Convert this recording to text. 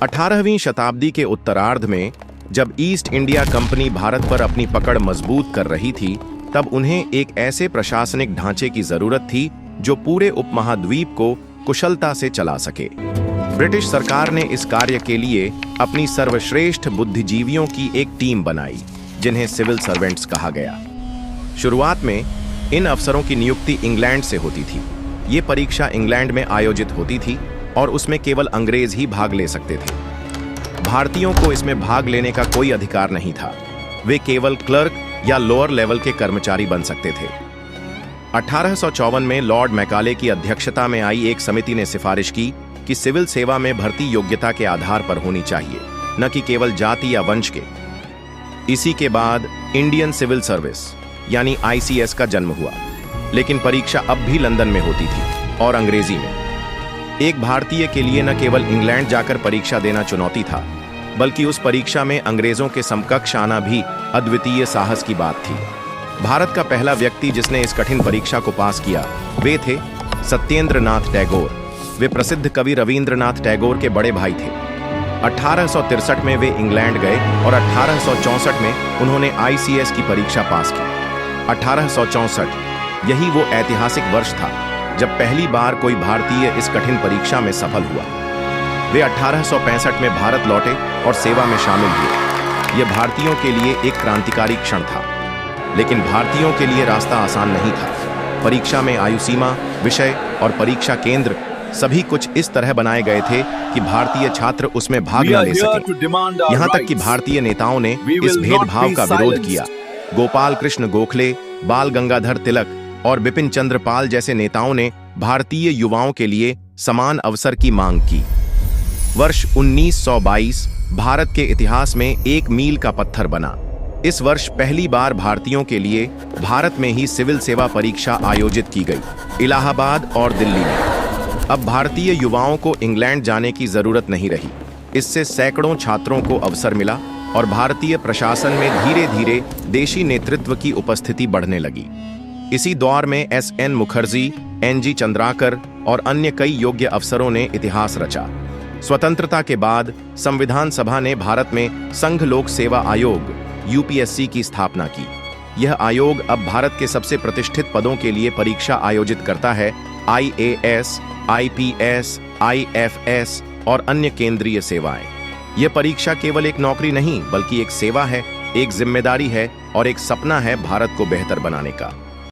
18वीं शताब्दी के उत्तरार्ध में जब ईस्ट इंडिया कंपनी भारत पर अपनी पकड़ मजबूत कर रही थी, तब उन्हें एक ऐसे प्रशासनिक ढांचे की जरूरत थी जो पूरे उपमहाद्वीप को कुशलता से चला सके। ब्रिटिश सरकार ने इस कार्य के लिए अपनी सर्वश्रेष्ठ बुद्धिजीवियों की एक टीम बनाई, जिन्हें सिविल सर्वेंट्स कहा गया। शुरुआत में इन अफसरों की नियुक्ति इंग्लैंड से होती थी। ये परीक्षा इंग्लैंड में आयोजित होती थी और उसमें केवल अंग्रेज ही भाग ले सकते थे। भारतीयों को इसमें भाग लेने का कोई अधिकार नहीं था। वे केवल क्लर्क या लोअर लेवल के कर्मचारी बन सकते थे। 1854 में लॉर्ड मैकाले की अध्यक्षता में आई एक समिति ने सिफारिश की कि सिविल सेवा में भर्ती योग्यता के आधार पर होनी चाहिए, न कि केवल जाति या वंश के। इसी के बाद इंडियन सिविल सर्विस यानी ICS का जन्म हुआ, लेकिन परीक्षा अब भी लंदन में होती थी और अंग्रेजी में। एक भारतीय के लिए न केवल इंग्लैंड जाकर परीक्षा देना चुनौती था, बल्कि उस परीक्षा में अंग्रेजों के समकक्ष आना भी अद्वितीय साहस की बात थी। भारत का पहला व्यक्ति जिसने इस कठिन परीक्षा को पास किया, वे थे सत्येंद्र नाथ टैगोर। वे प्रसिद्ध कवि रविंद्रनाथ टैगोर के बड़े भाई थे। 1863 में वे इंग्लैंड गए और 1864 में उन्होंने ICS की परीक्षा पास की। 1864 यही वो ऐतिहासिक वर्ष था जब पहली बार कोई भारतीय इस कठिन परीक्षा में सफल हुआ। वे 1865 में भारत लौटे और सेवा में शामिल हुए। यह भारतीयों के लिए एक क्रांतिकारी क्षण था, लेकिन भारतीयों के लिए रास्ता आसान नहीं था। परीक्षा में आयु सीमा, विषय और परीक्षा केंद्र सभी कुछ इस तरह बनाए गए थे कि भारतीय छात्र उसमें भाग न ले सके। यहाँ तक कि भारतीय नेताओं ने इस भेदभाव का विरोध किया। गोपाल कृष्ण गोखले, बाल गंगाधर तिलक और बिपिन चंद्र पाल जैसे नेताओं ने भारतीय युवाओं के लिए समान अवसर की मांग की। वर्ष 1922 भारत के इतिहास में एक मील का पत्थर बना। इस वर्ष पहली बार भारतीयों के लिए भारत में ही सिविल सेवा परीक्षा आयोजित की गई, इलाहाबाद और दिल्ली में। अब भारतीय युवाओं को इंग्लैंड जाने की जरूरत नहीं रही। इससे सैकड़ों छात्रों को अवसर मिला और भारतीय प्रशासन में धीरे धीरे देशी नेतृत्व की उपस्थिति बढ़ने लगी। इसी दौर में SN मुखर्जी, NG चंद्राकर और अन्य कई योग्य अफसरों ने इतिहास रचा। स्वतंत्रता के बाद संविधान सभा ने भारत में संघ लोक सेवा आयोग UPSC की स्थापना की। यह आयोग अब भारत के सबसे प्रतिष्ठित पदों के लिए परीक्षा आयोजित करता है। IAS, IPS, IFS और अन्य केंद्रीय सेवाएं। यह परीक्षा केवल एक नौकरी नहीं, बल्कि एक सेवा है, एक जिम्मेदारी है और एक सपना है भारत को बेहतर बनाने का।